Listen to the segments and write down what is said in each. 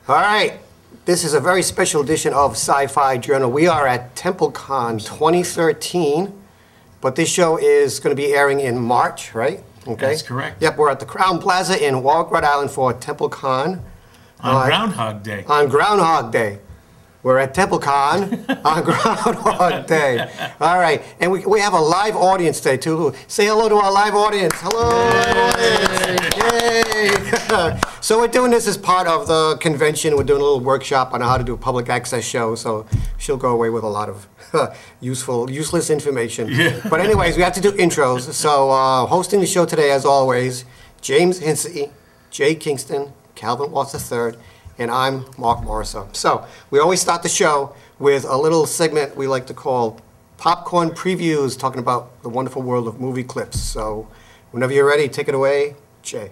All right, this is a very special edition of Sci-Fi Journal. We are at TempleCon 2013, but this show is going to be airing in March, right? Okay. That's correct. Yep, we're at the Crowne Plaza in Warwick, Rhode Island for TempleCon. On Groundhog Day. On Groundhog Day. We're at TempleCon on Groundhog Day. All right, and we have a live audience today, too. Say hello to our live audience. Hello, live audience. Yay! So we're doing this as part of the convention. We're doing a little workshop on how to do a public access show, so she'll go away with a lot of useless information. Yeah. But anyways, we have to do intros. So hosting the show today, as always, James Hinsey, Jay Kingston, Calvin Watts III, and I'm Marc Morisseau. So we always start the show with a little segment we like to call Popcorn Previews, talking about the wonderful world of movie clips. So whenever you're ready, take it away, Jay.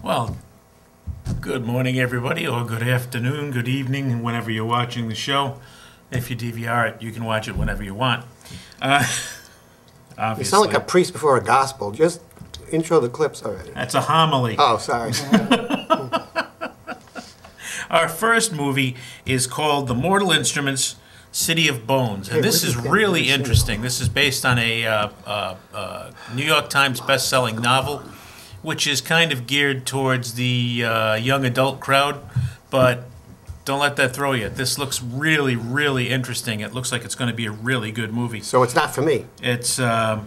Well, good morning, everybody, or good afternoon, good evening, whenever you're watching the show. If you DVR it, you can watch it whenever you want. You sound like a priest before a gospel. Just intro the clips already. That's a homily. Oh, sorry. Our first movie is called The Mortal Instruments, City of Bones. And this is really interesting. This is based on a New York Times best-selling novel, which is kind of geared towards the young adult crowd, but don't let that throw you. This looks really, really interesting. It looks like it's going to be a really good movie. So it's not for me. It's yeah,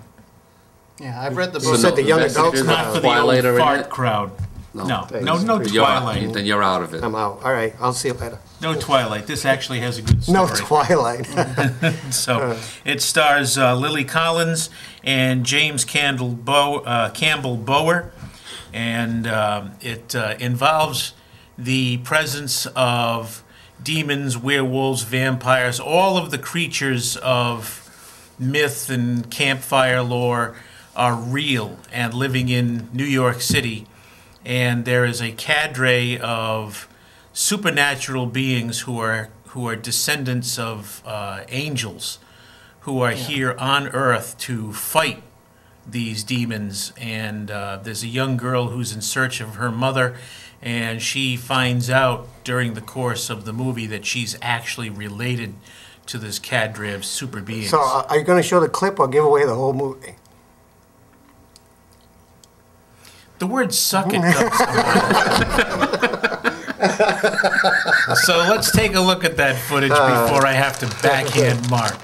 I've read the book. You said the young adult it's not for the old fart crowd. No Twilight. Then you're out of it. I'm out. All right, I'll see you later. No Twilight. This actually has a good story. No Twilight. So it stars Lily Collins and James Campbell Bower, and it involves the presence of demons, werewolves, vampires, all of the creatures of myth and campfire lore are real and living in New York City. And there is a cadre of supernatural beings who are descendants of angels who are here on Earth to fight these demons. And there's a young girl who's in search of her mother, and she finds out during the course of the movie that she's actually related to this cadre of super beings. So are you going to show the clip or give away the whole movie? The word suck it comes to mind. So let's take a look at that footage before I have to backhand Marc.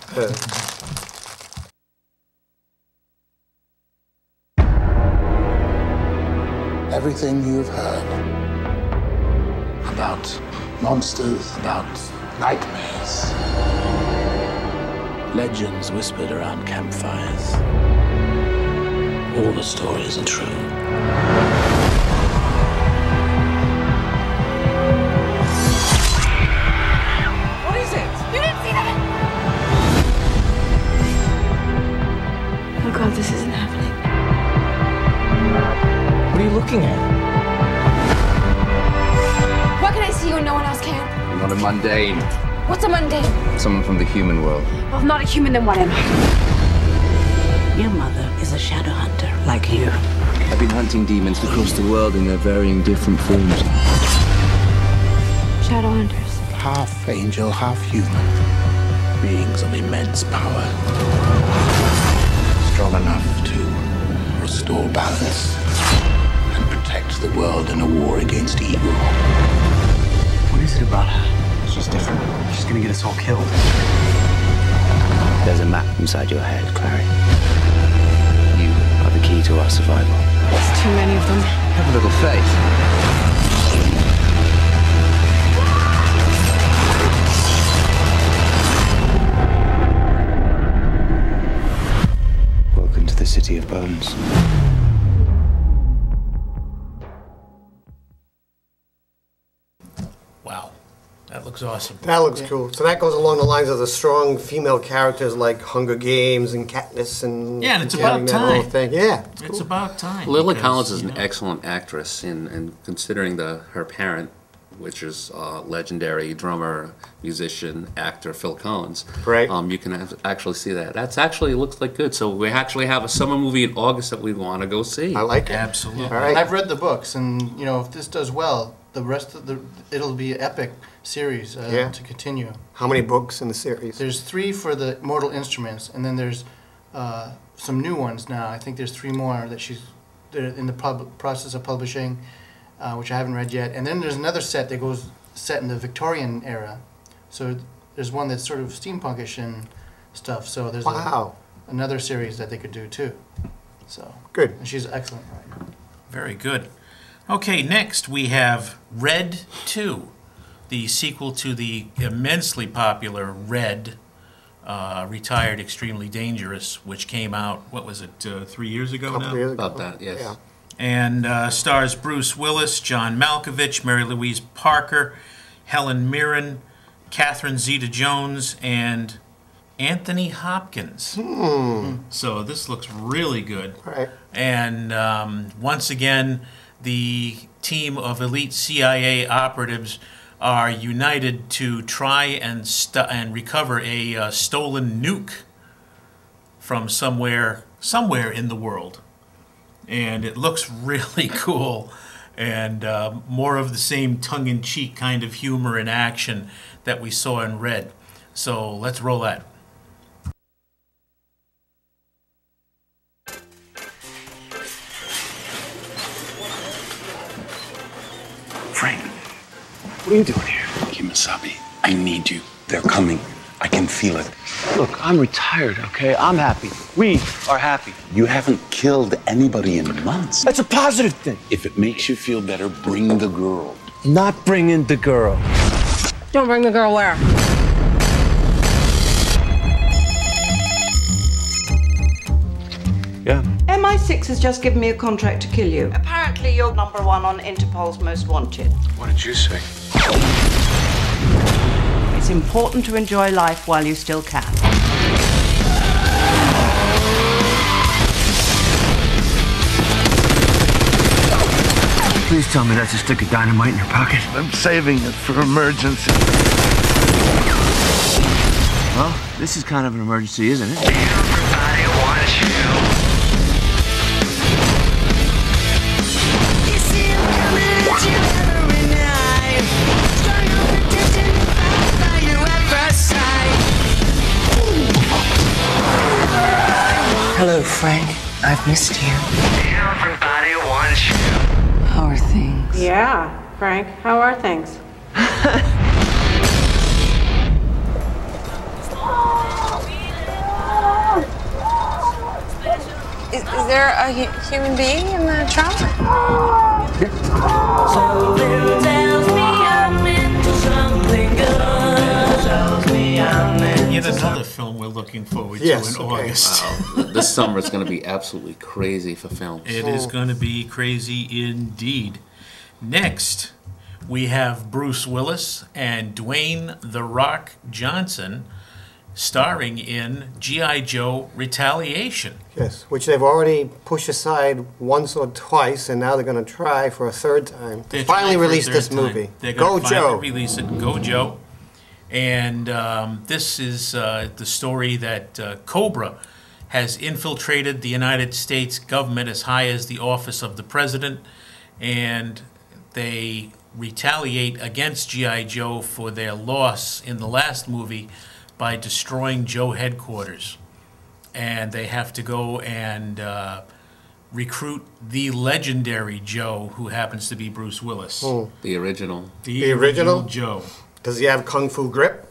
Everything you've heard about monsters, about nightmares, legends whispered around campfires, all the stories are true. What is it? You didn't see that? Oh God, this isn't happening. What are you looking at? Why can I see you and no one else can? You're not a mundane. What's a mundane? Someone from the human world. Well, if not a human, then what am I? Your mother is a shadow hunter, like you. I've been hunting demons across the world in their varying different forms. Shadow hunters. Half angel, half human. Beings of immense power. Strong enough to restore balance and protect the world in a war against evil. What is it about her? She's different. She's gonna get us all killed. There's a map inside your head, Clary. You are the key to our survival. There's too many of them. Have a little faith. Welcome to the City of Bones. looks awesome. That looks cool. So that goes along the lines of the strong female characters like Hunger Games and Katniss and Yeah, and it's having about that whole time. thing. Yeah, It's about time. Lily because, Collins is you an know, excellent actress, and considering her parent, which is legendary drummer, musician, actor Phil Collins. Right. You can actually see that. That's actually looks like good. So we actually have a summer movie in August that we want to go see. I like it. Absolutely. All right. I've read the books, and you know, if this does well, the rest of it'll be an epic series Yeah. to continue. How many books in the series? There's 3 for the Mortal Instruments, and then there's some new ones now. I think there's 3 more that they're in the process of publishing, which I haven't read yet. And then there's another set that goes set in the Victorian era. So there's one that's sort of steampunkish and stuff. So there's another series that they could do too. So Good. and she's excellent. Very good. Okay, next we have Red 2, the sequel to the immensely popular Red, Retired Extremely Dangerous, which came out, what was it, 3 years ago now? Years ago. About that, yes. Yeah. And stars Bruce Willis, John Malkovich, Mary Louise Parker, Helen Mirren, Catherine Zeta-Jones, and Anthony Hopkins. So this looks really good. Right. And once again, the team of elite CIA operatives are united to try and recover a stolen nuke from somewhere in the world. And it looks really cool, and more of the same tongue-in-cheek kind of humor and action that we saw in Red. So let's roll that. Frank, what are you doing here? Kimasabi, I need you. They're coming. I can feel it. Look, I'm retired, okay? I'm happy. We are happy. You haven't killed anybody in months. That's a positive thing. If it makes you feel better, bring the girl. Not bringing the girl. Don't bring the girl where? Yeah. MI6 has just given me a contract to kill you. Apparently, you're #1 on Interpol's Most Wanted. What did you say? It's important to enjoy life while you still can. Please tell me that's a stick of dynamite in your pocket. I'm saving it for emergency. Well, this is kind of an emergency, isn't it? Everybody wants you. Hello, Frank. I've missed you. Everybody wants you. How are things? Yeah, Frank, how are things? Is there a human being in the trunk? Yet another film we're looking forward to in August. This summer is going to be absolutely crazy for films. It is going to be crazy indeed. Next, we have Bruce Willis and Dwayne "The Rock" Johnson starring in G.I. Joe Retaliation. Yes, which they've already pushed aside once or twice, and now they're going to try for a third time to finally release this movie. They're Go going to Joe! finally release it. Go Joe. And this is the story that Cobra has infiltrated the United States government as high as the office of the president, and they retaliate against G.I. Joe for their loss in the last movie by destroying Joe headquarters. And they have to go and recruit the legendary Joe, who happens to be Bruce Willis. Oh. The original. The original Joe. Does he have Kung Fu grip?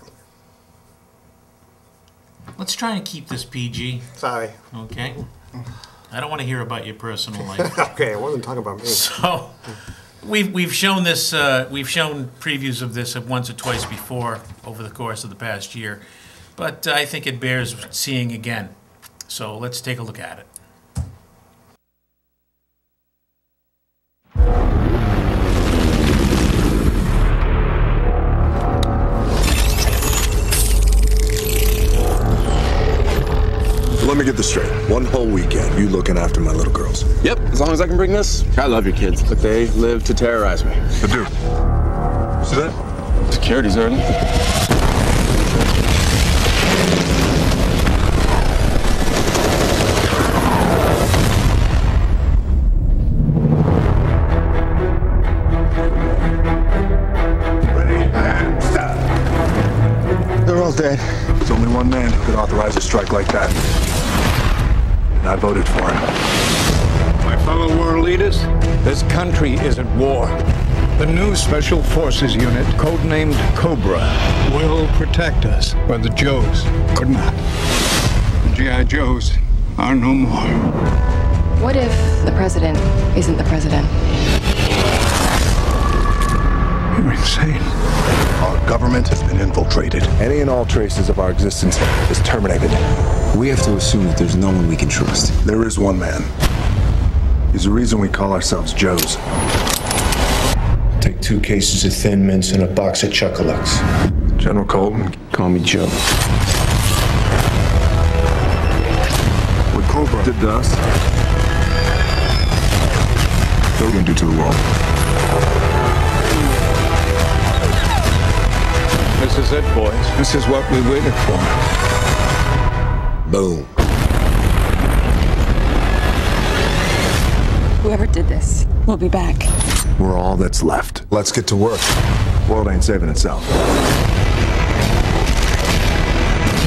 Let's try and keep this PG. Sorry. Okay. I don't want to hear about your personal life. Okay, I wasn't talking about me. So, we've shown this. We've shown previews of this once or twice before over the course of the past year, but I think it bears seeing again. So let's take a look at it. So let me get this straight. One whole weekend, you looking after my little girls. Yep, as long as I can bring this. I love your kids, but they live to terrorize me. But dude, see that? Security's early. Dead. There's only one man who could authorize a strike like that. And I voted for him. My fellow world leaders, this country is at war. The new Special Forces unit, codenamed Cobra, will protect us where the Joes could not. The G.I. Joes are no more. What if the president isn't the president? You're insane. Our government has been infiltrated. Any and all traces of our existence is terminated. We have to assume that there's no one we can trust. There is one man. He's the reason we call ourselves Joes. Take 2 cases of Thin Mints and a box of Chuckalucks. General Colton, call me Joe. What Cobra did to us, they're gonna do to the world. This is it, boys. This is what we waited for. Boom. Whoever did this will be back. We're all that's left. Let's get to work. The world ain't saving itself.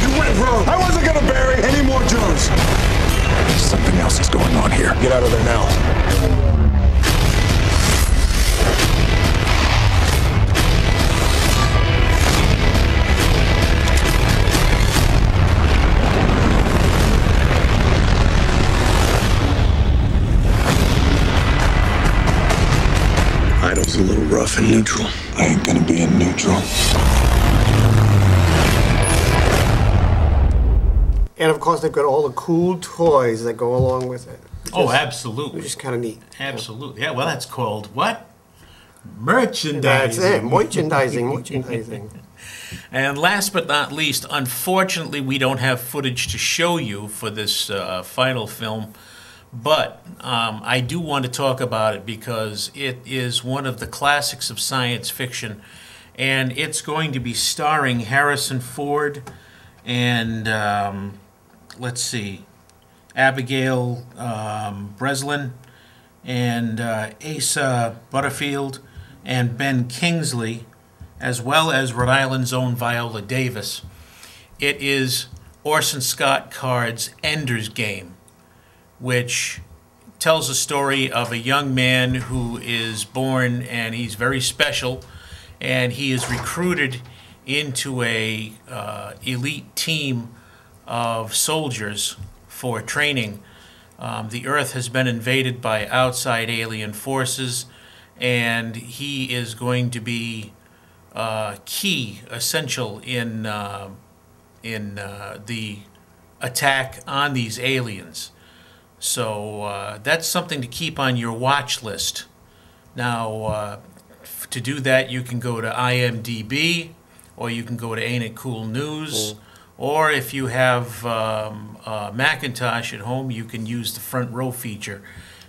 You went wrong. I wasn't gonna bury any more Joes. Something else is going on here. Get out of there now. Idol's a little rough and neutral. I ain't gonna be in neutral. And of course, they've got all the cool toys that go along with it. Oh, absolutely. Which is kind of neat. Absolutely. Yeah, well, that's called what? Merchandising. That's it. Merchandising. And last but not least, unfortunately, we don't have footage to show you for this final film. But I do want to talk about it because it is one of the classics of science fiction, and it's going to be starring Harrison Ford and, let's see, Abigail Breslin and Asa Butterfield and Ben Kingsley, as well as Rhode Island's own Viola Davis. It is Orson Scott Card's Ender's Game, which tells a story of a young man who is born and he's very special, and he is recruited into a elite team of soldiers for training. The Earth has been invaded by outside alien forces, and he is going to be essential in the attack on these aliens. So that's something to keep on your watch list. Now, to do that, you can go to IMDb, or you can go to Ain't It Cool News, or if you have Macintosh at home, you can use the front row feature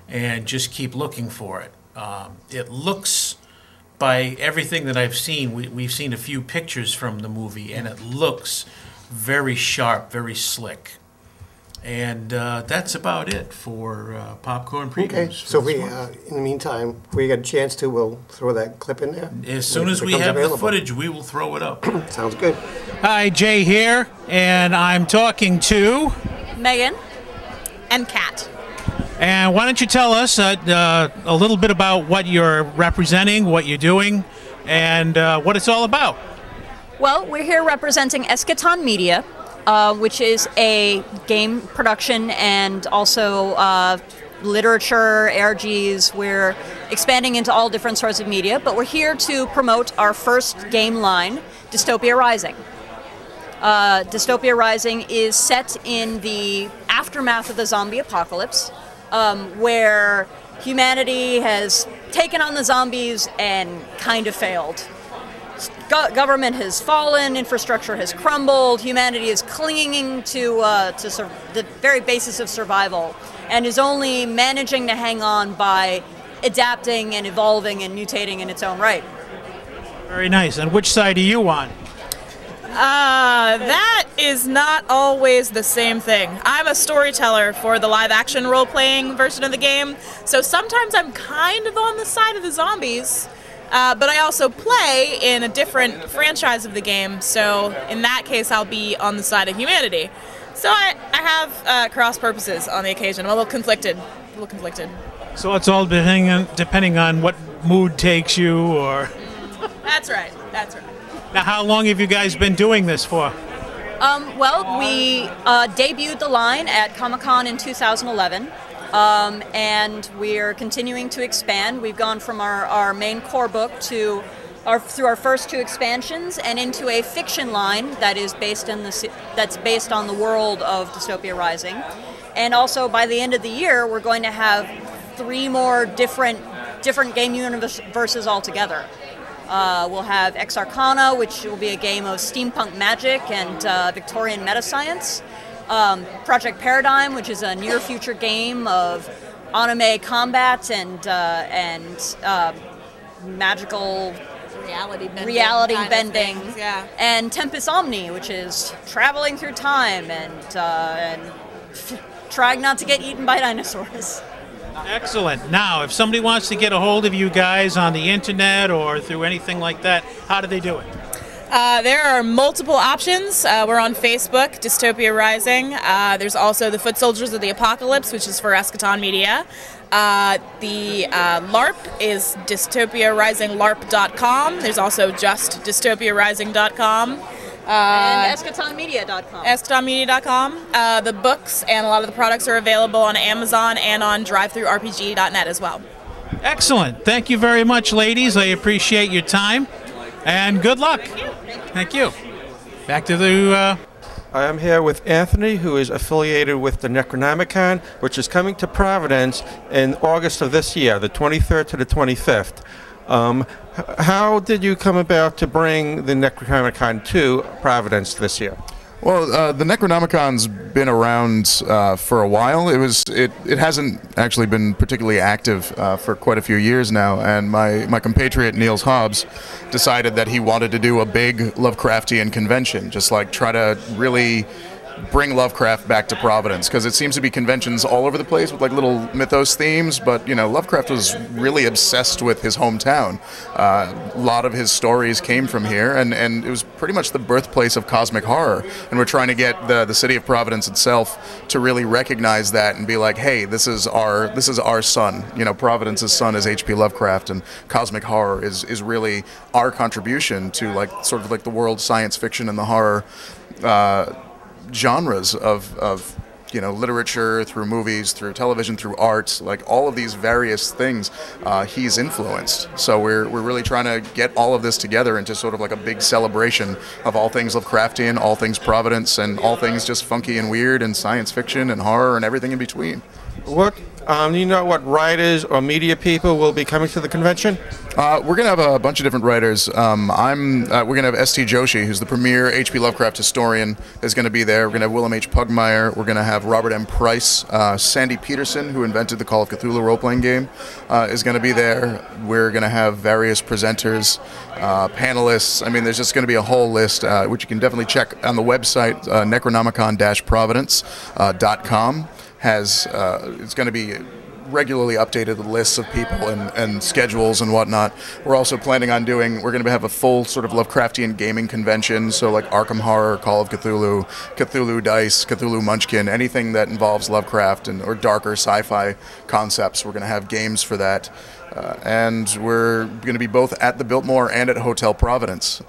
and just keep looking for it. It looks, by everything that I've seen, we've seen a few pictures from the movie, and it looks very sharp, very slick. And that's about it for Popcorn Previews. Okay, so we, in the meantime, if we get a chance to, we'll throw that clip in there. As soon as we have the footage, we will throw it up. Sounds good. Hi, Jay here, and I'm talking to Megan and Kat. And why don't you tell us a little bit about what you're representing, what you're doing, and what it's all about. Well, we're here representing Eschaton Media, which is a game production and also literature, ARGs. We're expanding into all different sorts of media, but we're here to promote our first game line, Dystopia Rising. Dystopia Rising is set in the aftermath of the zombie apocalypse, where humanity has taken on the zombies and kind of failed. government has fallen, infrastructure has crumbled, humanity is clinging to the very basis of survival, and is only managing to hang on by adapting and evolving and mutating in its own right. Very nice. And which side are you on? That is not always the same thing. I'm a storyteller for the live-action role-playing version of the game, so sometimes I'm kind of on the side of the zombies, but I also play in a different franchise of the game, so in that case I'll be on the side of humanity. So I have cross purposes on the occasion. I'm a little conflicted. So it's all depending on what mood takes you, or... That's right. Now, how long have you guys been doing this for? Well, we debuted the line at Comic-Con in 2011, and we're continuing to expand. We've gone from our main core book through our first 2 expansions and into a fiction line that is based on the world of Dystopia Rising. And also, by the end of the year, we're going to have 3 more different game universes altogether. We'll have Ex Arcana, which will be a game of steampunk magic and Victorian metascience. Project Paradigm, which is a near-future game of anime combat and magical reality bending. Yeah. And Tempus Omni, which is traveling through time and trying not to get eaten by dinosaurs. Excellent. Now, if somebody wants to get a hold of you guys on the internet or through anything like that, how do they do it? There are multiple options. We're on Facebook, Dystopia Rising. There's also the Foot Soldiers of the Apocalypse, which is for Eschaton Media. The LARP is dystopiarisinglarp.com. There's also just dystopiarising.com. And eschatonmedia.com. Eschatonmedia.com. The books and a lot of the products are available on Amazon and on drivethroughrpg.net as well. Excellent. Thank you very much, ladies. I appreciate your time. And good luck. Thank you. Back to the... I am here with Anthony, who is affiliated with the NecronomiCon, which is coming to Providence in August of this year, the 23rd to the 25th. How did you come about to bring the NecronomiCon to Providence this year? Well, the NecronomiCon's been around for a while. It hasn't actually been particularly active for quite a few years now, and my compatriot Niels Hobbs decided that he wanted to do a big Lovecraftian convention, just like try to really bring Lovecraft back to Providence, because it seems to be conventions all over the place with like little mythos themes, but you know, Lovecraft was really obsessed with his hometown. A lot of his stories came from here, and it was pretty much the birthplace of cosmic horror, and we're trying to get the city of Providence itself to really recognize that and be like, hey, this is our son. You know, Providence's son is H.P. Lovecraft, and cosmic horror is really our contribution to like sort of like the world science fiction and the horror genres of you know, literature, through movies, through television, through art, like all of these various things he's influenced. So we're really trying to get all of this together into sort of like a big celebration of all things Lovecraftian, all things Providence, and all things just funky and weird and science fiction and horror and everything in between. What do you know what writers or media people will be coming to the convention? We're going to have a bunch of different writers. We're going to have S.T. Joshi, who's the premier H.P. Lovecraft historian, is going to be there. We're going to have Willem H. Pugmire. We're going to have Robert M. Price. Sandy Peterson, who invented the Call of Cthulhu role-playing game, is going to be there. We're going to have various presenters, panelists. I mean, there's just going to be a whole list, which you can definitely check on the website, necronomicon-providence.com. It's going to be regularly updated lists of people and schedules and whatnot. We're also planning on we're going to have a full sort of Lovecraftian gaming convention, so like Arkham Horror, Call of Cthulhu, Cthulhu Dice, Cthulhu Munchkin, anything that involves Lovecraft or darker sci-fi concepts. We're going to have games for that. And we're going to be both at the Biltmore and at Hotel Providence.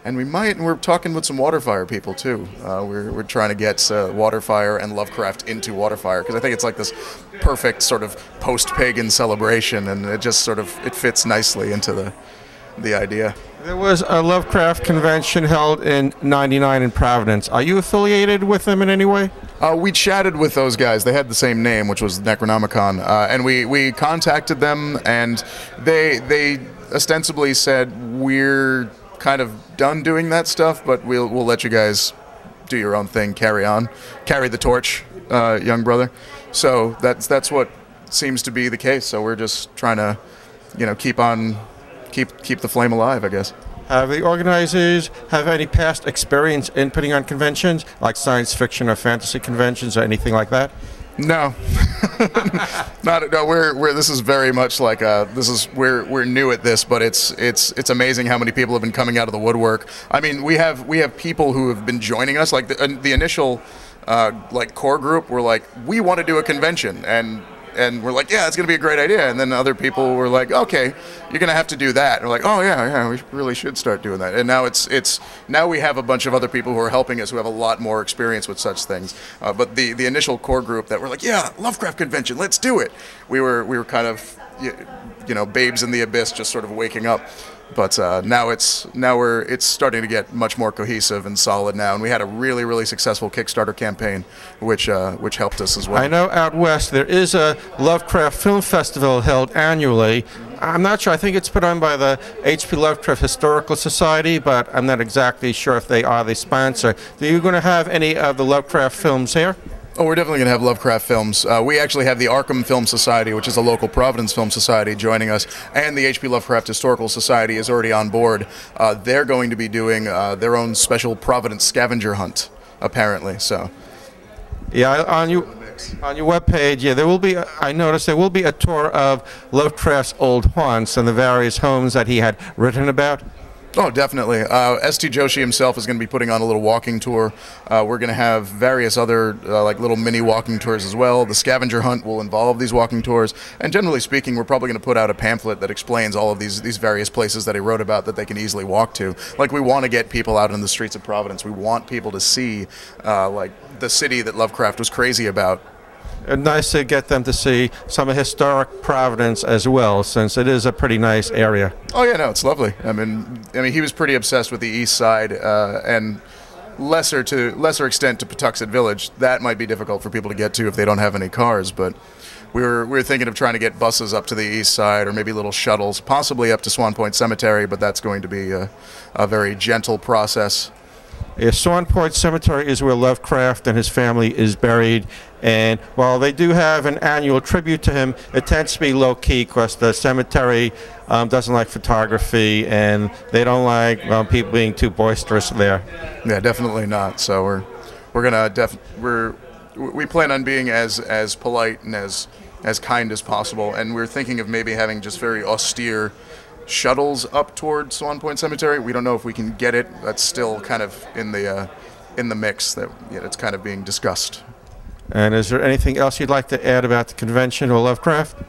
And we're talking with some Waterfire people too. We're trying to get Waterfire and Lovecraft into Waterfire, because I think it's like this perfect sort of post-pagan celebration, and it just sort of, it fits nicely into the idea. There was a Lovecraft convention held in '99 in Providence. Are you affiliated with them in any way? We chatted with those guys. They had the same name, which was Necronomicon, and we contacted them, and they ostensibly said we're kind of done doing that stuff, but we'll let you guys do your own thing, carry the torch, young brother. So that's what seems to be the case. So we're just trying to, keep the flame alive, I guess. Have the organizers have any past experience in putting on conventions, like science fiction or fantasy conventions or anything like that? No, We're this is very much like we're new at this, but it's amazing how many people have been coming out of the woodwork. I mean, we have people who have been joining us. Like the initial core group were like, we want to do a convention, and we're like, yeah, it's going to be a great idea. And then other people were like, okay, you're going to have to do that. And we're like, oh yeah, we really should start doing that. And now now we have a bunch of other people who are helping us who have a lot more experience with such things. But the initial core group that were like, yeah, Lovecraft convention, let's do it. We were kind of, babes in the abyss, just sort of waking up. But now it's starting to get much more cohesive and solid now, and we had a really, really successful Kickstarter campaign, which helped us as well. I know out west there is a Lovecraft Film Festival held annually. I'm not sure. I think it's put on by the H.P. Lovecraft Historical Society, but I'm not exactly sure if they are the sponsor. Are you going to have any of the Lovecraft films here? Oh, we're definitely going to have Lovecraft films. We actually have the Arkham Film Society, which is a local Providence Film Society, joining us, and the H.P. Lovecraft Historical Society is already on board. They're going to be doing their own special Providence scavenger hunt, apparently. So, yeah, on your webpage, yeah, there will be. I noticed there will be a tour of Lovecraft's old haunts and the various homes that he had written about. Oh, definitely. S.T. Joshi himself is going to be putting on a little walking tour. We're going to have various other little mini walking tours as well. The scavenger hunt will involve these walking tours. And generally speaking, we're probably going to put out a pamphlet that explains all of these various places that he wrote about that they can easily walk to. Like, we want to get people out in the streets of Providence. We want people to see the city that Lovecraft was crazy about. Nice to get them to see some of historic Providence as well, since it is a pretty nice area. Oh yeah, no, it's lovely. I mean, he was pretty obsessed with the East Side, and lesser extent to Patuxent Village. That might be difficult for people to get to if they don't have any cars. But we were thinking of trying to get buses up to the East Side, or maybe little shuttles, possibly up to Swan Point Cemetery. But that's going to be a very gentle process. Yeah, Swan Point Cemetery is where Lovecraft and his family is buried, and while they do have an annual tribute to him, it tends to be low-key because the cemetery doesn't like photography, and they don't like people being too boisterous there. Yeah, definitely not. So we plan on being as polite and as kind as possible, and we're thinking of maybe having just very austere shuttles up toward Swan Point Cemetery. We don't know if we can get it. That's still kind of in the mix. That it's kind of being discussed. And is there anything else you'd like to add about the convention or Lovecraft?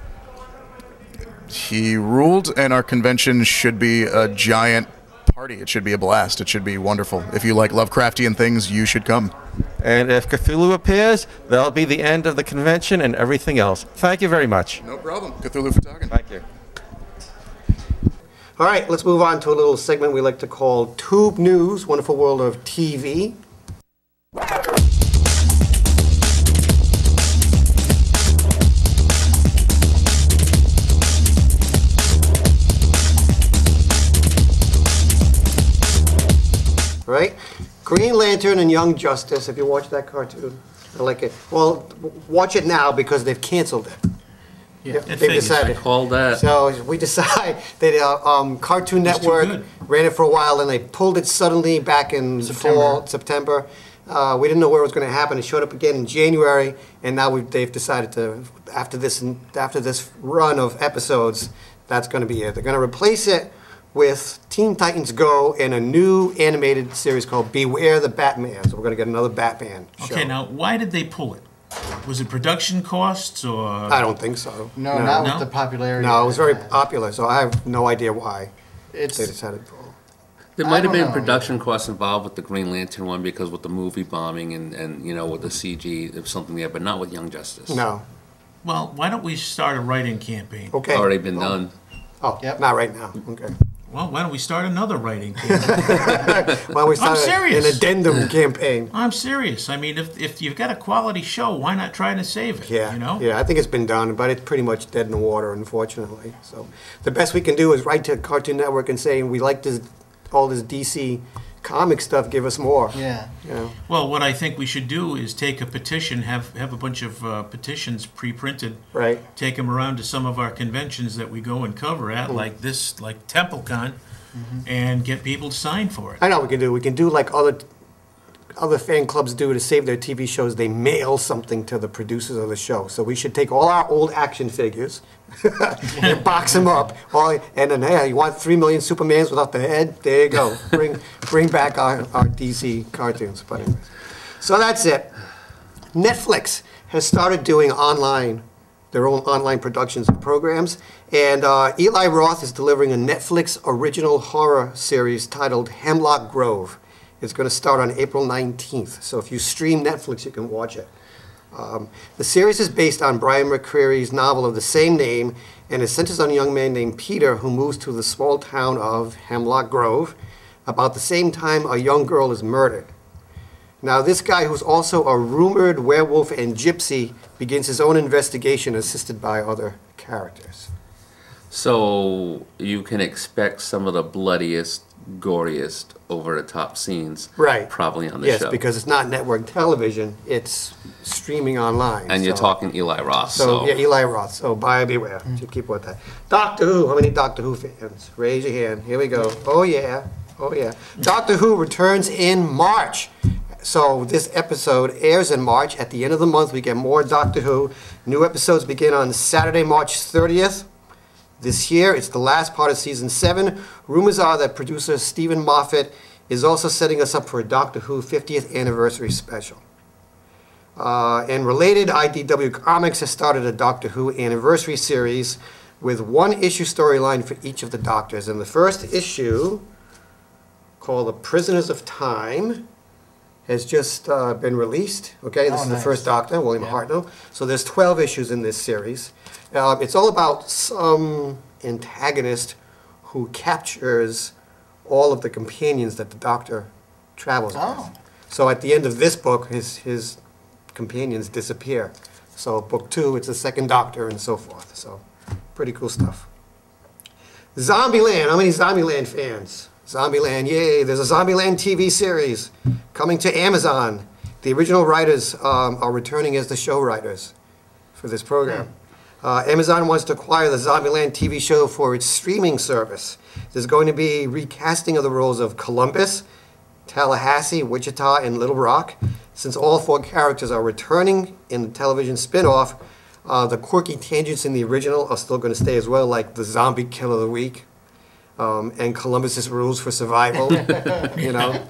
He ruled, and our convention should be a giant party. It should be a blast. It should be wonderful. If you like Lovecraftian things, you should come. And if Cthulhu appears, that'll be the end of the convention and everything else. Thank you very much. No problem. Cthulhu for talking. Thank you. All right, let's move on to a little segment we like to call Toob News, Wonderful World of TV. Right? Green Lantern and Young Justice, if you watch that cartoon. I like it. Well, watch it now because they've canceled it. Yeah, they decided. I called that. So we decided that Cartoon Network ran it for a while, and they pulled it suddenly back in September. We didn't know where it was going to happen. It showed up again in January, and now they've decided to after this run of episodes, that's going to be it. They're going to replace it with Teen Titans Go and a new animated series called Beware the Batman. So we're going to get another Batman show. Okay, now why did they pull it? Was it production costs or? I don't think so. No, not with the popularity. No, it was very popular, so I have no idea why they decided to pull. There might have been production costs involved with the Green Lantern one because with the movie bombing and with the CG, there's something there, but not with Young Justice. No. Well, why don't we start a writing campaign? Okay. Already been done. Oh, yep. Not right now. Okay. Well, why don't we start another writing campaign? Why don't we start I'm serious. an addendum campaign? I'm serious. I mean, if you've got a quality show, why not try to save it? Yeah, you know? yeah, I think it's been done, but it's pretty much dead in the water, unfortunately. So the best we can do is write to Cartoon Network and say, we like this, all this DC comic stuff, give us more. Yeah. You know? Well, what I think we should do is take a petition, have a bunch of petitions pre-printed, right? Take them around to some of our conventions that we go and cover at, like TempleCon, and get people to sign for it. I know what we can do. We can do like other fan clubs do to save their TV shows. They mail something to the producers of the show. So we should take all our old action figures and box them up. And then, hey, you want 3 million Supermans without the head? There you go. Bring back our DC cartoons. But anyways. So that's it. Netflix has started doing their own online productions and programs. And Eli Roth is delivering a Netflix original horror series titled Hemlock Grove. It's going to start on April 19th. So if you stream Netflix, you can watch it. The series is based on Brian McCreary's novel of the same name, and it centers on a young man named Peter who moves to the small town of Hemlock Grove. About the same time, a young girl is murdered. Now, this guy, who's also a rumored werewolf and gypsy, begins his own investigation assisted by other characters. So you can expect some of the bloodiest, goriest, over-the-top scenes, right? Probably on the show. Yes, because it's not network television; it's streaming online. And you're talking Eli Roth. So yeah, Eli Roth. So buyer beware. Should keep with that. Doctor Who. How many Doctor Who fans? Raise your hand. Here we go. Oh yeah. Oh yeah. Doctor Who returns in March. So this episode airs in March. At the end of the month, we get more Doctor Who. New episodes begin on Saturday, March 30th. This year, it's the last part of Season 7. Rumors are that producer Stephen Moffat is also setting us up for a Doctor Who 50th anniversary special. And related, IDW Comics has started a Doctor Who anniversary series with one-issue storyline for each of the Doctors. And the first issue, called The Prisoners of Time, has just been released. Okay, this is the first Doctor, William Hartnell. So there's 12 issues in this series. It's all about some antagonist who captures all of the companions that the Doctor travels with. So at the end of this book, his companions disappear. So book 2, it's the second Doctor and so forth. So pretty cool stuff. Zombieland. How many Zombieland fans? Zombieland, yay. There's a Zombieland TV series coming to Amazon. The original writers are returning as the show writers for this program. Amazon wants to acquire the Zombieland TV show for its streaming service. There's going to be recasting of the roles of Columbus, Tallahassee, Wichita, and Little Rock. Since all 4 characters are returning in the television spin-off, the quirky tangents in the original are still going to stay as well, like the zombie kill of the week. And Columbus's rules for survival, you know,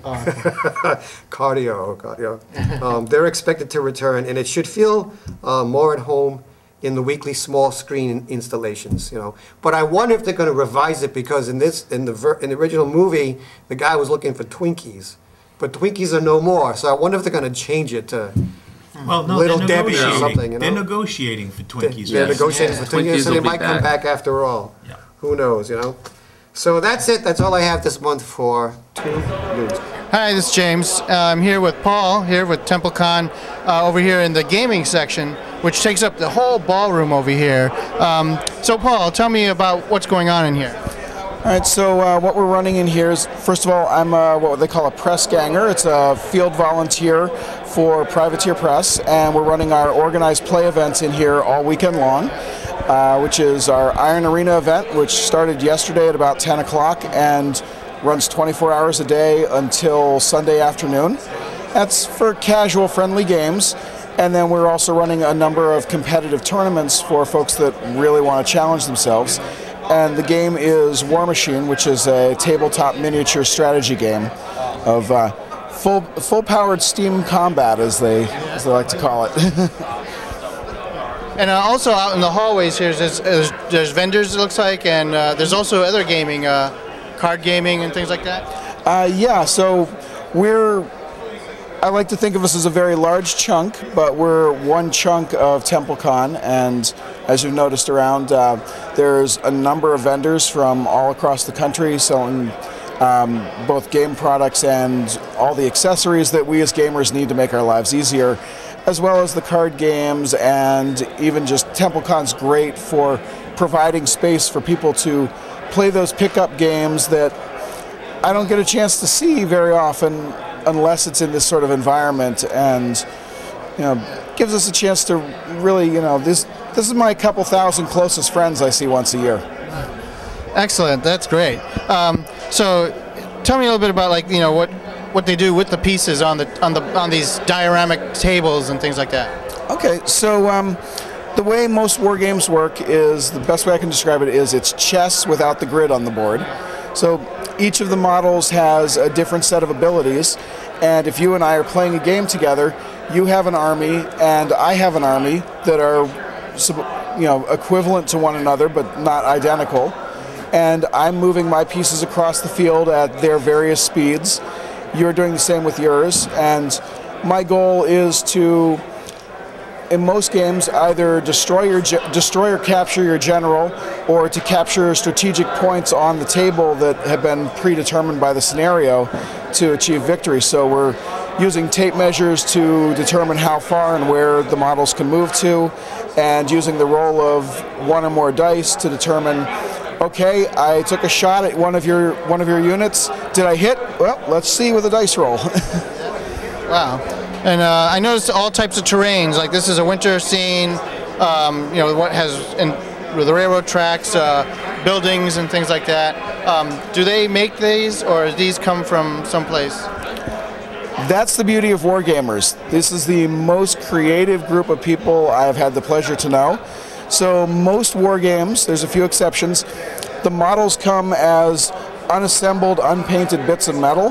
cardio. They're expected to return, and it should feel more at home in the weekly small screen installations, you know. But I wonder if they're going to revise it, because in the original movie, the guy was looking for Twinkies, but Twinkies are no more. So I wonder if they're going to change it to Little Debbie or something. You know? They're negotiating for Twinkies. They're negotiating for Twinkies, so they might come back after all. Yeah. Who knows, you know. So that's it. That's all I have this month for Toob News. Hi, this is James. I'm here with Paul, here with TempleCon, over here in the gaming section, which takes up the whole ballroom over here. So Paul, tell me about what's going on in here. All right, so what we're running in here is, first of all, I'm what they call a press ganger. It's a field volunteer for Privateer Press, and we're running our organized play events in here all weekend long. Which is our Iron Arena event, which started yesterday at about 10 o'clock and runs 24 hours a day until Sunday afternoon. That's for casual, friendly games. And then we're also running a number of competitive tournaments for folks that really want to challenge themselves. And the game is War Machine, which is a tabletop miniature strategy game of full-powered steam combat, as they like to call it. And also out in the hallways here, there's vendors, it looks like, and there's also other gaming, card gaming and things like that? Yeah, so I like to think of us as a very large chunk, but we're one chunk of TempleCon, and as you've noticed around. There's a number of vendors from all across the country selling both game products and all the accessories that we as gamers need to make our lives easier, as well as the card games, and even just TempleCon's great for providing space for people to play those pickup games that I don't get a chance to see very often unless it's in this sort of environment, and gives us a chance to really, this is my couple thousand closest friends I see once a year. Excellent, that's great. So tell me a little bit about what they do with the pieces on these dioramic tables and things like that. Okay, so the way most war games work is, the best way I can describe it is, it's chess without the grid on the board. So each of the models has a different set of abilities, and if you and I are playing a game together, you have an army and I have an army that are equivalent to one another but not identical, and I'm moving my pieces across the field at their various speeds. You're doing the same with yours, and my goal is to, in most games, either destroy or capture your general, or to capture strategic points on the table that have been predetermined by the scenario to achieve victory. So we're using tape measures to determine how far and where the models can move to, and using the roll of one or more dice to determine, okay, I took a shot at one of your units. Did I hit? Well, let's see with a dice roll. Wow. And I noticed all types of terrains. Like this is a winter scene. What has the railroad tracks, buildings, and things like that. Do they make these, or do these come from someplace? That's the beauty of wargamers. This is the most creative group of people I've had the pleasure to know. So most war games, there's a few exceptions, the models come as unassembled, unpainted bits of metal,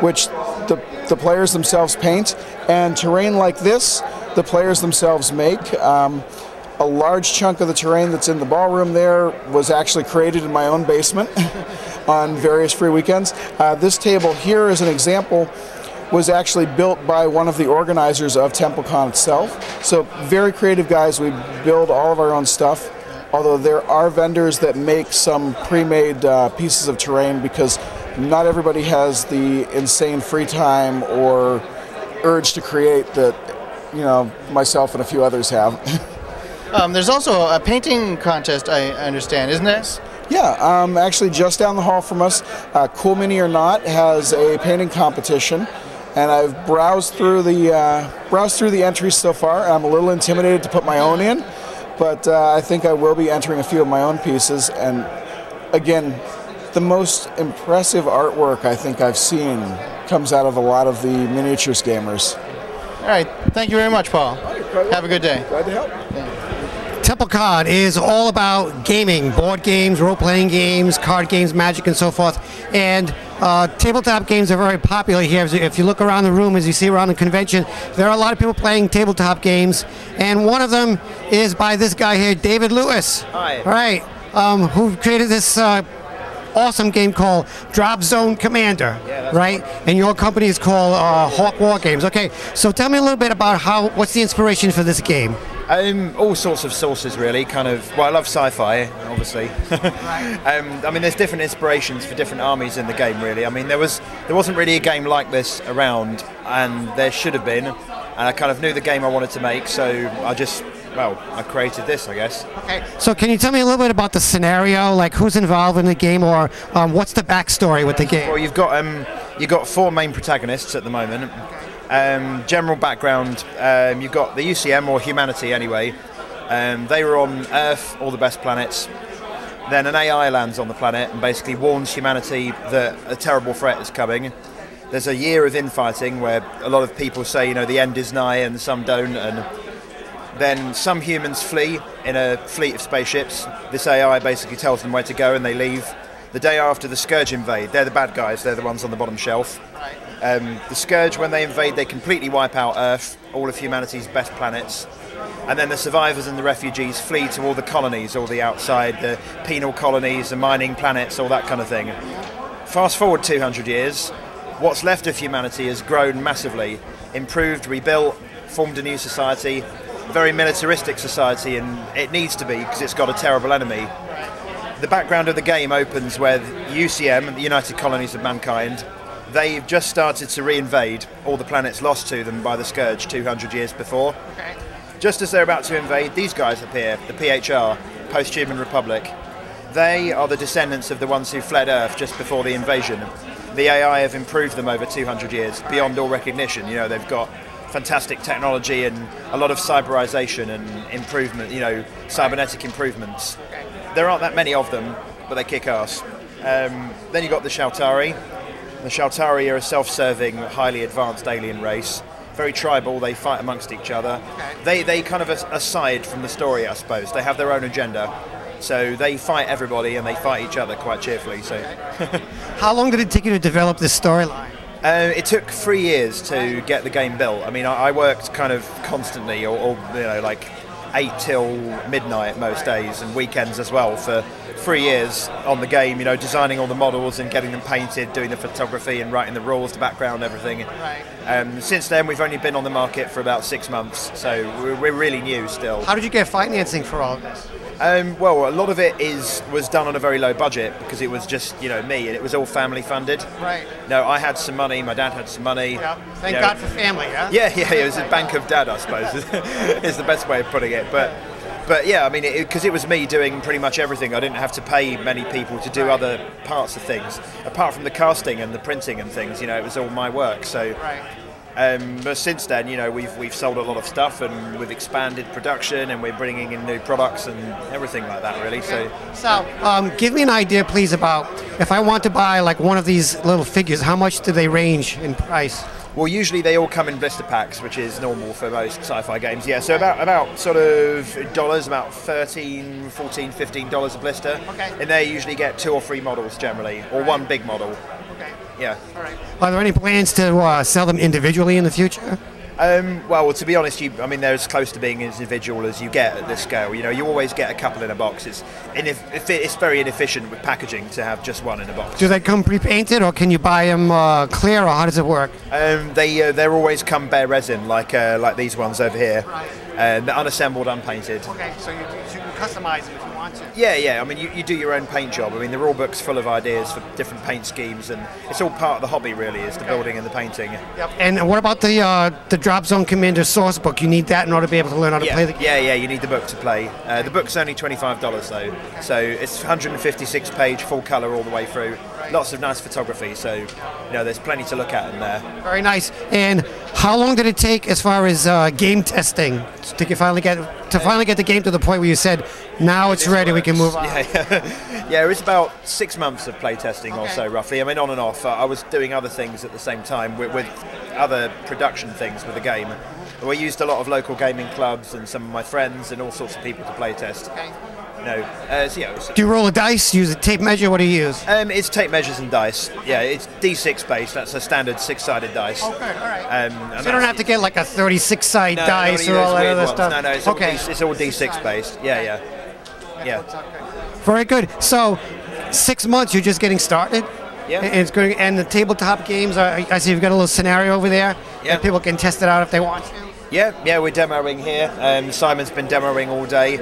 which the players themselves paint, and terrain like this, the players themselves make. A large chunk of the terrain that's in the ballroom there was actually created in my own basement on various free weekends. This table here, as an example, was actually built by one of the organizers of TempleCon itself. So very creative guys. We build all of our own stuff, although there are vendors that make some pre-made pieces of terrain, because not everybody has the insane free time or urge to create that myself and a few others have. There's also a painting contest, I understand, isn't there? Yeah, actually just down the hall from us, Cool Mini or Not has a painting competition, and I've browsed through the entries so far. I'm a little intimidated to put my own in, but I think I will be entering a few of my own pieces. And again, the most impressive artwork I think I've seen comes out of a lot of the miniatures gamers. All right, thank you very much, Paul. Have a good day. Glad to help. TempleCon is all about gaming, board games, role-playing games, card games, Magic, and so forth. And tabletop games are very popular here. If you look around the room, as you see around the convention, there are a lot of people playing tabletop games. And one of them is by this guy here, David Lewis. Hi. Right. Who created this awesome game called Drop Zone Commander, right? And your company is called Hawk Wargames. Okay, so tell me a little bit about what's the inspiration for this game? All sorts of sources, really. Well, I love sci-fi, obviously. I mean, there's different inspirations for different armies in the game, really. I mean, there wasn't really a game like this around, and there should have been. And I kind of knew the game I wanted to make, so I created this, I guess. Okay. So can you tell me a little bit about the scenario, like who's involved in the game, or what's the backstory with the game? Well, you've got four main protagonists at the moment. General background, you've got the UCM, or humanity anyway. They were on Earth, all the best planets. Then an AI lands on the planet and basically warns humanity that a terrible threat is coming. There's a year of infighting where a lot of people say, the end is nigh, and some don't. And then some humans flee in a fleet of spaceships. This AI basically tells them where to go, and they leave. The day after, the Scourge invade. They're the bad guys. They're the ones on the bottom shelf. The Scourge, when they invade, they completely wipe out Earth, all of humanity's best planets. And then the survivors and the refugees flee to all the colonies, all the outside, the penal colonies, the mining planets, all that kind of thing. Fast forward 200 years, what's left of humanity has grown massively, improved, rebuilt, formed a new society. very militaristic society, and it needs to be because it's got a terrible enemy. The background of the game opens with UCM, the United Colonies of Mankind. They've just started to reinvade all the planets lost to them by the Scourge 200 years before. Okay. Just as they're about to invade, these guys appear, the PHR, Post-Human Republic. They are the descendants of the ones who fled Earth just before the invasion. The AI have improved them over 200 years, beyond all recognition. You know, they've got fantastic technology and a lot of cyberization and improvement, you know, cybernetic improvements. There aren't that many of them, but they kick ass. Then you've got the Shaltari. The Shaltari are a self-serving, highly advanced alien race. Very tribal, they fight amongst each other. They kind of aside from the story, I suppose. They have their own agenda. So they fight everybody and they fight each other quite cheerfully. So, How long did it take you to develop this storyline? It took 3 years to get the game built. I mean, I worked kind of constantly, or you know, like 8 till midnight most days and weekends as well for 3 years on the game. You know, designing all the models and getting them painted, doing the photography and writing the rules, the background, everything. Right. Since then, we've only been on the market for about 6 months, so we're really new still. How did you get financing for all of this? Well, a lot of it was done on a very low budget because it was just, you know, me, and it was all family funded. Right. No, I had some money, my dad had some money. Yeah. Thank God for family, yeah? Yeah, it was a bank of dad, I suppose, is the best way of putting it. But yeah, I mean, because it was me doing pretty much everything. I didn't have to pay many people to do other parts of things. Apart from the casting and the printing and things, you know, it was all my work. So. But since then, you know, we've sold a lot of stuff and we've expanded production and we're bringing in new products and everything like that, really. So, give me an idea, please, about if I want to buy like one of these little figures, how much do they range in price? Well, usually they all come in blister packs, which is normal for most sci-fi games. Yeah, so about sort of dollars, about $13, $14, $15 a blister. Okay. And they usually get 2 or 3 models generally, or one big model. Okay. Yeah. All right. Are there any plans to sell them individually in the future? Well, to be honest, I mean, they're as close to being as individual as you get at this scale. You know, you always get a couple in a box. It's very inefficient with packaging to have just one in a box. Do they come pre-painted, or can you buy them clear, or how does it work? They're always come bare resin, like these ones over here. They're unassembled, unpainted. Okay, so you can customize them if you want to. Yeah. I mean, you do your own paint job. I mean, the rule book's full of ideas for different paint schemes, and it's all part of the hobby, really, is the building and the painting. Yep. And what about the Drop Zone Commander source book? You need that in order to be able to learn how to play the game? Yeah, you need the book to play. The book's only $25 though, so it's 156 page, full colour all the way through. Lots of nice photography, so you know, there's plenty to look at in there. Very nice. And how long did it take as far as game testing to finally get the game to the point where you said, now it's ready, we can move on? Yeah, it was about 6 months of play testing or so, roughly. I mean, on and off. I was doing other things at the same time with other production things with the game. We used a lot of local gaming clubs and some of my friends and all sorts of people to play test. Okay. Do you roll a dice, use a tape measure, what do you use? It's tape measures and dice. Yeah, it's D6 based, that's a standard 6-sided dice. Okay, alright. So you don't have to get like a 36-side dice or all that other stuff? No, it's all D6 based. Yeah. Very good. So, 6 months, you're just getting started? Yeah. And it's good. And the tabletop games, I see you've got a little scenario over there. Yeah. And people can test it out if they want to. Yeah, we're demoing here. Simon's been demoing all day,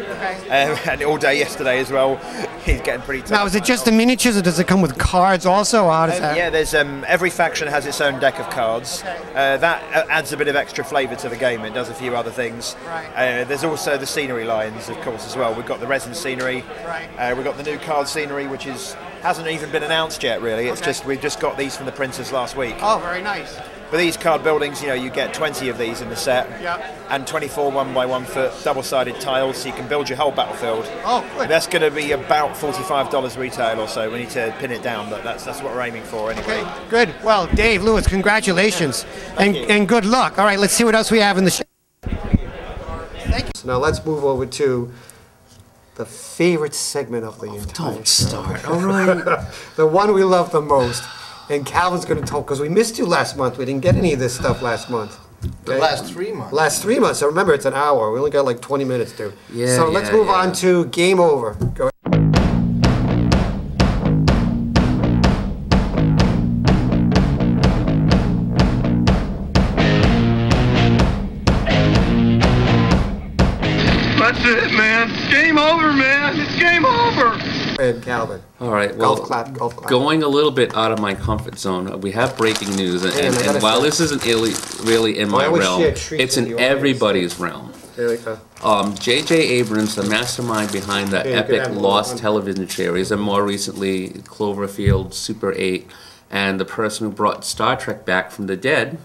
and all day yesterday as well. He's getting pretty tired. Now, is it just the miniatures, or does it come with cards also? Or how does that? Yeah, there's every faction has its own deck of cards. That adds a bit of extra flavour to the game. It does a few other things. Right. There's also the scenery lines, of course, as well. We've got the resin scenery. Right. We've got the new card scenery, which hasn't even been announced yet, really. It's we've just got these from the printers last week. Oh, very nice. For these card buildings, you know, you get 20 of these in the set, and 24 1x1 foot double-sided tiles, so you can build your whole battlefield. Oh, good. That's going to be about $45 retail or so. We need to pin it down, but that's what we're aiming for anyway. Okay, good. Well, Dave, Lewis, congratulations, and good luck. All right, let's see what else we have in the show. Thank you. So now let's move over to the favorite segment of the entire Don't start, all right? The one we love the most. And Calvin's going to talk, because we missed you last month. We didn't get any of this stuff last month. Okay? The last 3 months. Last 3 months. So remember, it's an hour. We only got like 20 minutes, dude. Yeah, so let's move on to Game Over. Go ahead. it, man. It's game over, man. It's game over. And Calvin. All right, well, Golf clap, golf clap. going a little bit out of my comfort zone, we have breaking news, and while this isn't really in my realm, it's in everybody's realm. There we go. J.J. Abrams, the mastermind behind the epic Lost television series, and more recently Cloverfield, Super 8, and the person who brought Star Trek back from the dead,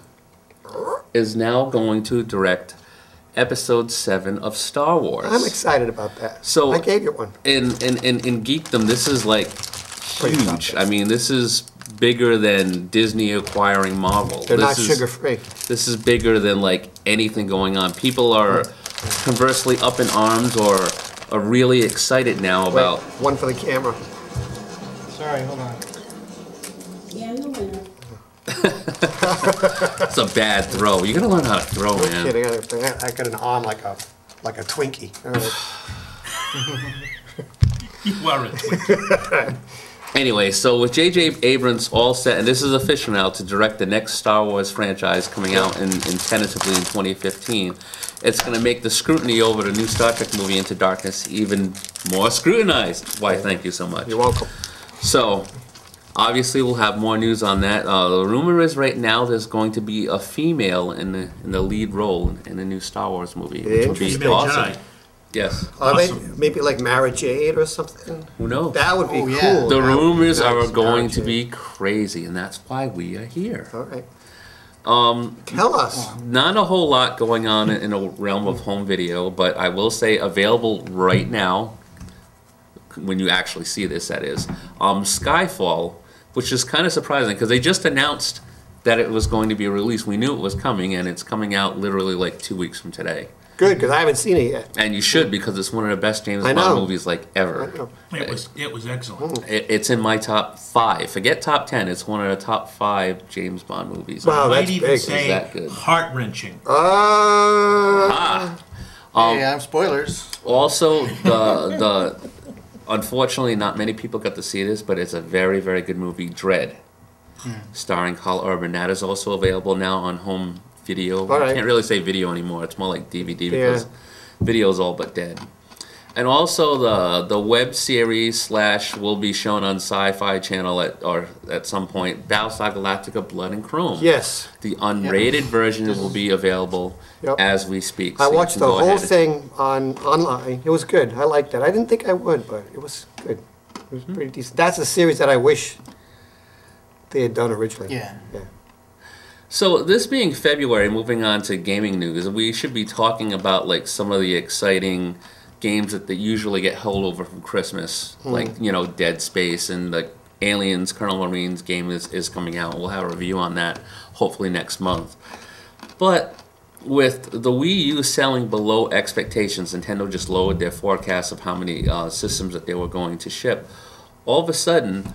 is now going to direct Episode 7 of Star Wars. I'm excited about that. So I gave you one. In geekdom, this is like huge. I mean, this is bigger than Disney acquiring Marvel. They're not sugar-free. This is bigger than like anything going on. People are conversely up in arms or are really excited now about. One for the camera. Sorry, hold on. It's a bad throw. You gotta learn how to throw, No man. kidding. I got an arm like a Twinkie. All right. You are a Twinkie. Anyway, so with J.J. Abrams all set, and this is official now, to direct the next Star Wars franchise coming out in tentatively in 2015, it's going to make the scrutiny over the new Star Trek movie Into Darkness even more scrutinized. Why, thank you so much. You're welcome. So, obviously we'll have more news on that. The rumor is right now there's going to be a female in the lead role in the new Star Wars movie, which would be awesome. Yes. Awesome. Maybe like Mara Jade or something? Who knows? That would be cool. The rumors are going to be crazy, and that's why we are here. All right. Tell us. Not a whole lot going on in the realm of home video, but I will say available right now, when you actually see this, that is, Skyfall, which is kind of surprising because they just announced that it was going to be released. We knew it was coming, and it's coming out literally like 2 weeks from today. Good, because I haven't seen it yet. And you should, because it's one of the best James Bond movies like ever. It was excellent. It's in my top 5. Forget top 10. It's one of the top 5 James Bond movies. Wow, that's big. It's that good. Heart-wrenching. Yeah, spoilers. Also, unfortunately, not many people got to see this, but it's a very, very good movie, Dread, starring Carl Urban. That is also available now on home video. I can't really say video anymore. It's more like DVD because video is all but dead. And also the web series / will be shown on Sci-Fi Channel at some point. Battlestar Galactica: Blood and Chrome. Yes. The unrated version will be available as we speak. I so watched the whole thing online. It was good. I liked it. I didn't think I would, but it was good. It was pretty decent. That's a series that I wish they had done originally. Yeah. So this being February, moving on to gaming news, we should be talking about like some of the exciting games that they usually get held over from Christmas, like, you know, Dead Space and the Aliens Colonel Marines game is coming out. We'll have a review on that hopefully next month. But with the Wii U selling below expectations, Nintendo just lowered their forecast of how many systems that they were going to ship. All of a sudden,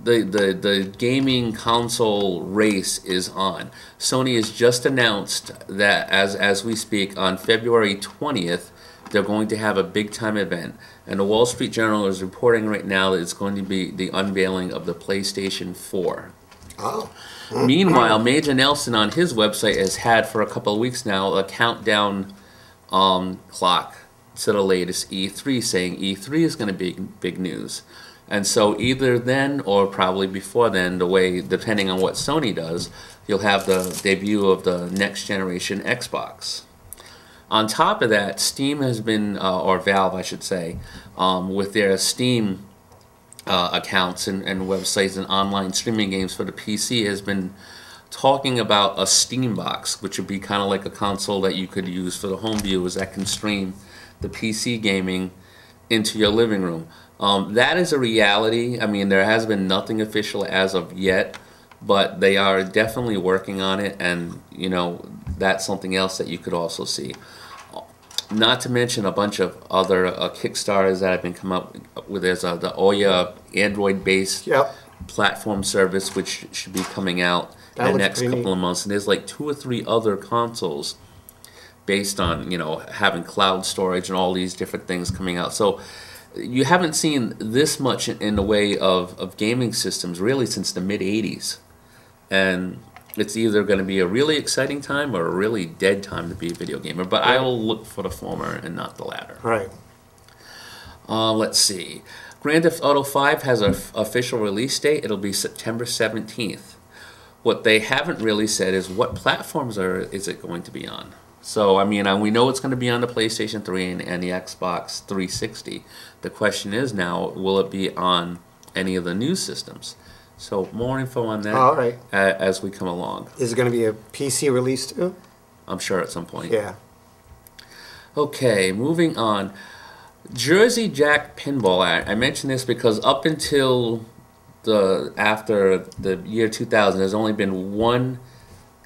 the gaming console race is on. Sony has just announced that as we speak, on February 20th, they're going to have a big time event. And the Wall Street Journal is reporting right now that it's going to be the unveiling of the PlayStation 4. Oh. Meanwhile, Major Nelson on his website has had for a couple of weeks now a countdown clock to the latest E3, saying E3 is going to be big news. And so either then or probably before then, depending on what Sony does, you'll have the debut of the next generation Xbox. On top of that, Steam has been, or Valve I should say, with their Steam accounts and websites and online streaming games for the PC, has been talking about a Steam box, which would be kind of like a console that you could use for the home viewers that can stream the PC gaming into your living room. That is a reality. I mean, there has been nothing official as of yet, but they are definitely working on it, and you know, that's something else that you could also see. Not to mention a bunch of other Kickstarters that have been come up with. There's the Ouya Android-based platform service, which should be coming out in the next couple of months, and there's like 2 or 3 other consoles based on, you know, having cloud storage and all these different things coming out. So you haven't seen this much in the way of gaming systems really since the mid-'80s. And it's either going to be a really exciting time or a really dead time to be a video gamer. But I will look for the former and not the latter. Right. Let's see. Grand Theft Auto 5 has an official release date. It'll be September 17th. What they haven't really said is what platforms is it going to be on. So, I mean, we know it's going to be on the PlayStation 3 and the Xbox 360. The question is now, will it be on any of the new systems? So, more info on that as we come along. Is it going to be a PC release too? I'm sure at some point. Yeah. Okay, moving on. Jersey Jack Pinball. I mention this because up until after the year 2000, there's only been one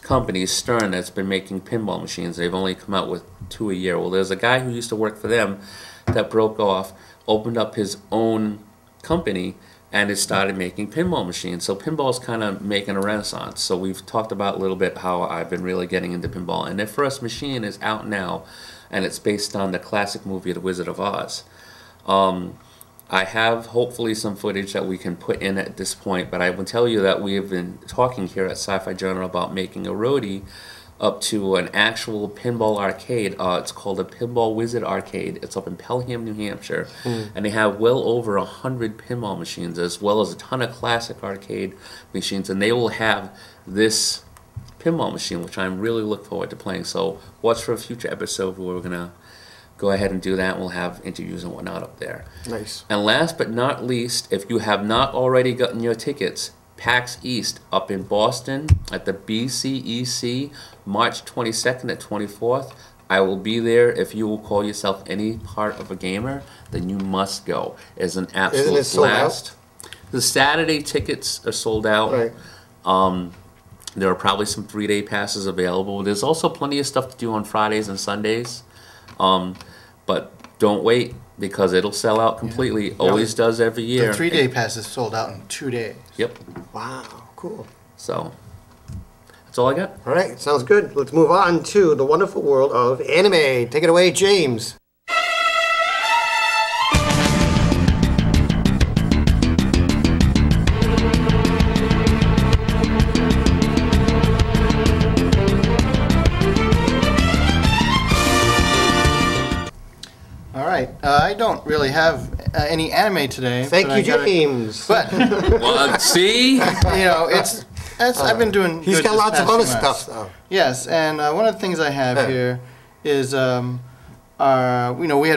company, Stern, that's been making pinball machines. They've only come out with 2 a year. Well, there's a guy who used to work for them that broke off, opened up his own company, and it started making pinball machines. So pinball's kind of making a renaissance. So we've talked about a little bit how I've been really getting into pinball. And their first machine is out now, and it's based on the classic movie The Wizard of Oz. I have hopefully some footage that we can put in at this point, but I will tell you that we have been talking here at Sci-Fi Journal about making a roadie up to an actual pinball arcade. It's called a Pinball Wizard Arcade. It's up in Pelham, New Hampshire, and they have well over 100 pinball machines, as well as a ton of classic arcade machines, and they will have this pinball machine, which I'm really looking forward to playing. So watch for a future episode where we're going to go ahead and do that, and we'll have interviews and whatnot up there. Nice. And last but not least, if you have not already gotten your tickets, PAX East up in Boston at the BCEC, March 22nd and 24th. I will be there. If you will call yourself any part of a gamer, then you must go. It's an absolute blast. The Saturday tickets are sold out. Right. There are probably some 3-day passes available. There's also plenty of stuff to do on Fridays and Sundays. But don't wait, because it'll sell out completely. Yeah. Always does every year. The 3-day pass is sold out in 2 days. Yep. Wow, cool. So, that's all I got. All right, sounds good. Let's move on to the wonderful world of anime. Take it away, James. I don't really have any anime today. Thank you, James. But well, see, you know, I've been doing. He's got lots of other stuff, though. Yes, and one of the things I have here is we had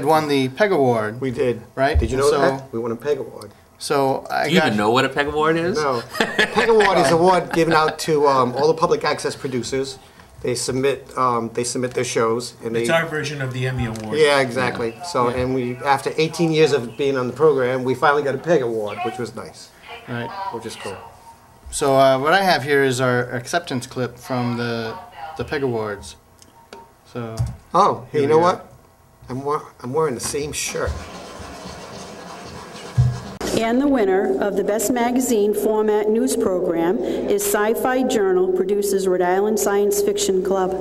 won the PEG Award. We did, right? Did you know that we won a PEG Award? So do you even know what a PEG Award is? No, PEG Award is an award given out to all the public access producers. They submit their shows, and it's our version of the Emmy Award. Yeah, exactly. Yeah. So, and we, after 18 years of being on the program, we finally got a PEG Award, which was nice. Right. Which is cool. So what I have here is our acceptance clip from the PEG Awards. So. Oh, hey, you know what? I'm wearing the same shirt. And the winner of the Best Magazine Format News Program is Sci-Fi Journal, produces Rhode Island Science Fiction Club.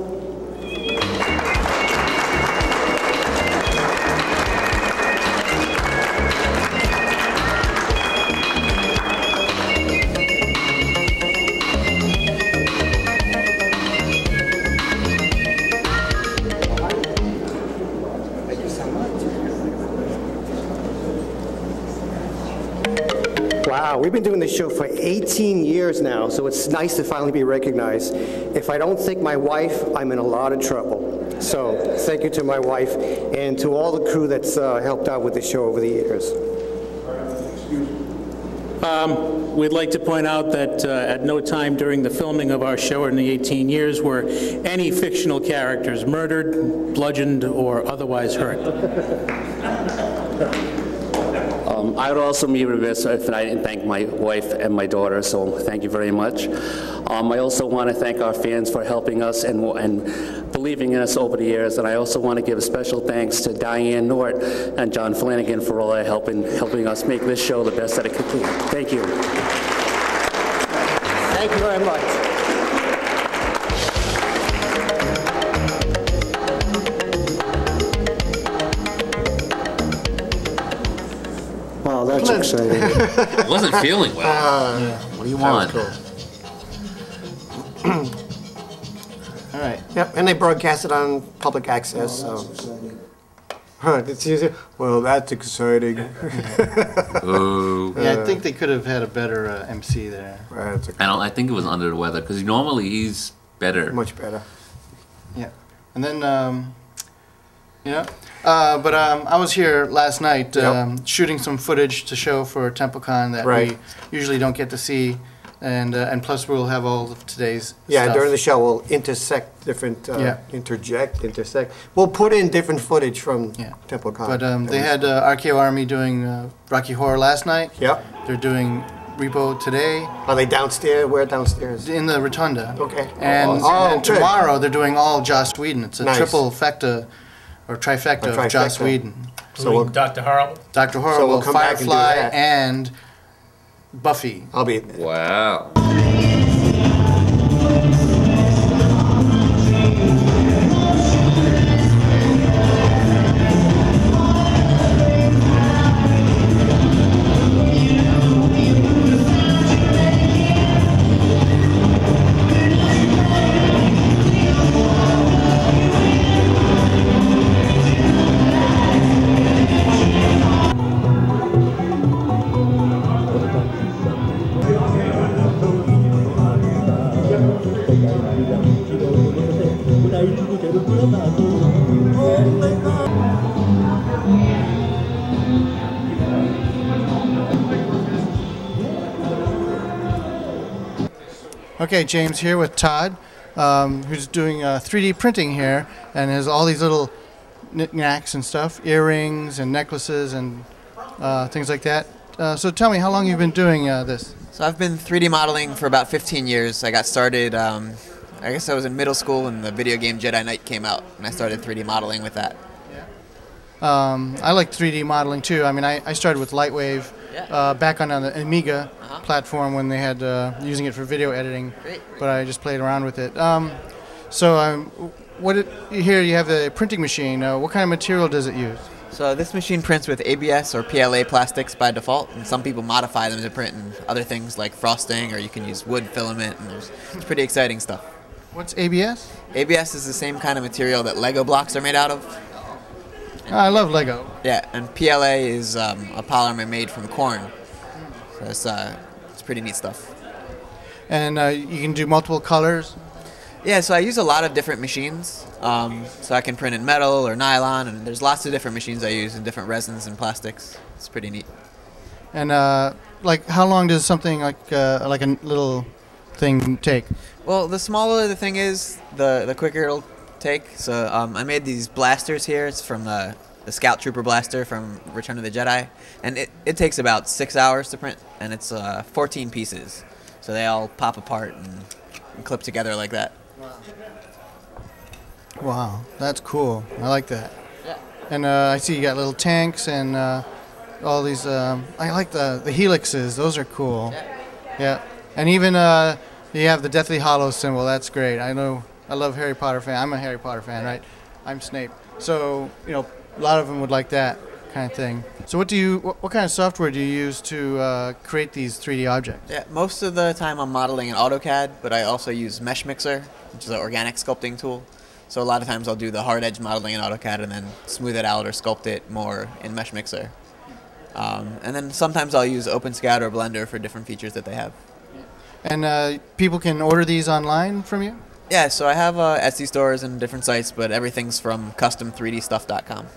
Wow, we've been doing this show for 18 years now, so it's nice to finally be recognized. If I don't thank my wife, I'm in a lot of trouble. So thank you to my wife and to all the crew that's helped out with the show over the years. We'd like to point out that at no time during the filming of our show in the 18 years were any fictional characters murdered, bludgeoned, or otherwise hurt. I would also be remiss if I didn't thank my wife and my daughter, so thank you very much. I also want to thank our fans for helping us and believing in us over the years, and I also want to give special thanks to Diane Nort and John Flanagan for all their helping us make this show the best that it could be. Thank you. Thank you very much. That's exciting. I wasn't feeling well. What do you want? Cool. Yep, and they broadcast it on public access, so. It's easier. Well, that's exciting. Yeah, I think they could have had a better MC there. I think it was under the weather because normally he's better. Much better. Yeah, and then I was here last night shooting some footage to show for TempleCon that we usually don't get to see, and plus we'll have all of today's stuff. During the show we'll intersect different, intersect. We'll put in different footage from TempleCon. But they had RKO Army doing Rocky Horror last night. Yep. They're doing Repo today. Are they downstairs? Where downstairs? In the Rotunda. Okay. And, and tomorrow they're doing all Joss Whedon. It's a trifecta of Joss Whedon. So Dr. Horrible? Dr. Horrible, Firefly, and Buffy. I'll be. Wow. Okay, James here with Todd, who's doing 3D printing here, and has all these little knickknacks and stuff, earrings and necklaces and things like that. So tell me, how long you've been doing this? So I've been 3D modeling for about 15 years. I got started, I guess I was in middle school when the video game Jedi Knight came out, and I started 3D modeling with that. I like 3D modeling too. I mean, I started with Lightwave back on the Amiga platform when they had using it for video editing, but I just played around with it. Here you have the printing machine. What kind of material does it use? So this machine prints with ABS or PLA plastics by default, and some people modify them to print in other things like frosting, or you can use wood filament, and it's pretty exciting stuff. What's ABS? ABS is the same kind of material that Lego blocks are made out of. I love Lego. Yeah, and PLA is a polymer made from corn. So it's pretty neat stuff. And you can do multiple colors? Yeah, so I use a lot of different machines. So I can print in metal or nylon, and there's lots of different machines I use in different resins and plastics. It's pretty neat. And like, how long does something like a little thing take? Well, the smaller the thing is, the quicker it'll take. So I made these blasters here. It's from the Scout Trooper blaster from Return of the Jedi, and it takes about 6 hours to print, and it's 14 pieces. So they all pop apart and clip together like that. Wow, that's cool. I like that. Yeah. And I see you got little tanks and all these. I like the helixes. Those are cool. Yeah. And even you have the Deathly Hollow symbol. That's great. I know. I love Harry Potter fan. I'm a Harry Potter fan, right? I'm Snape. So a lot of them would like that kind of thing. So what kind of software do you use to create these 3D objects? Yeah, most of the time I'm modeling in AutoCAD, but I also use Mesh Mixer, which is an organic sculpting tool. So a lot of times I'll do the hard edge modeling in AutoCAD and then smooth it out or sculpt it more in Mesh Mixer. And then sometimes I'll use OpenSCAD or Blender for different features that they have. And people can order these online from you? Yeah, so I have Etsy stores and different sites, but everything's from custom3dstuff.com.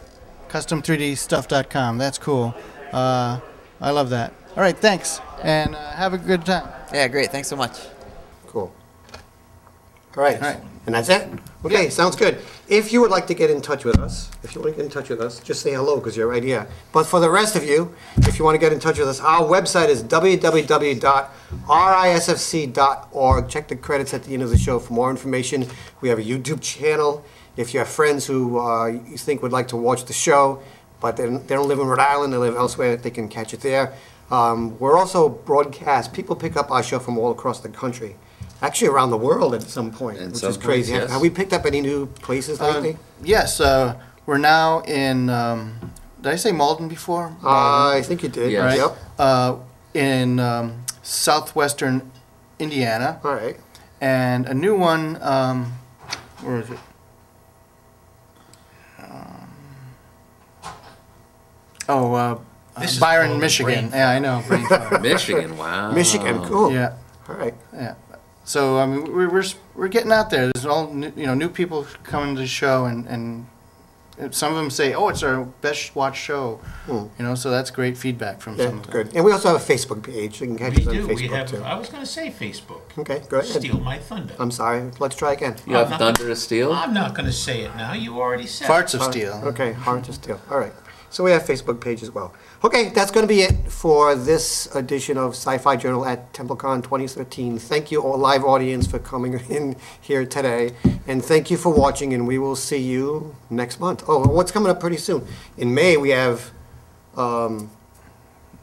Custom3dstuff.com. That's cool. I love that. All right, thanks, and have a good time. Yeah, great. Thanks so much. Cool. All right. And that's it? Okay, sounds good. If you would like to get in touch with us, just say hello because you're right here. But for the rest of you, if you want to get in touch with us, our website is www.risfc.org. Check the credits at the end of the show for more information. We have a YouTube channel. If you have friends who you think would like to watch the show, but they don't live in Rhode Island, they live elsewhere, they can catch it there. We're also broadcast. People pick up our show from all across the country. Actually, around the world at some point, which is crazy. Yes. Have we picked up any new places lately? Yes, we're now in. Did I say Malden before? I think you did. Right? Yep. In southwestern Indiana. All right. And a new one Where is it? This is Byron, called Michigan. brain Yeah, I know. Brain fart. Michigan, wow. Michigan, cool. Yeah. All right. Yeah. So I mean, we're getting out there. There's all new people coming to the show, and some of them say, "Oh, it's our best watched show." So that's great feedback from some of them. Good. And we also have a Facebook page. You can catch us on Facebook We have. too. I was going to say Facebook. Okay, go ahead. Steal my thunder. I'm sorry. Let's try again. You have thunder to steal? I'm not going to say it now. You already said Farts it. of steel. Okay, Hearts of Steel. All right. So we have Facebook page as well. Okay, that's going to be it for this edition of Sci-Fi Journal at TempleCon 2013. Thank you, all live audience, for coming in here today. And thank you for watching, and we will see you next month. Oh, and what's coming up pretty soon? In May, we have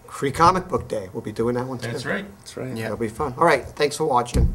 Free Comic Book Day. We'll be doing that one too. That's right. That's right. That'll be fun. All right, thanks for watching.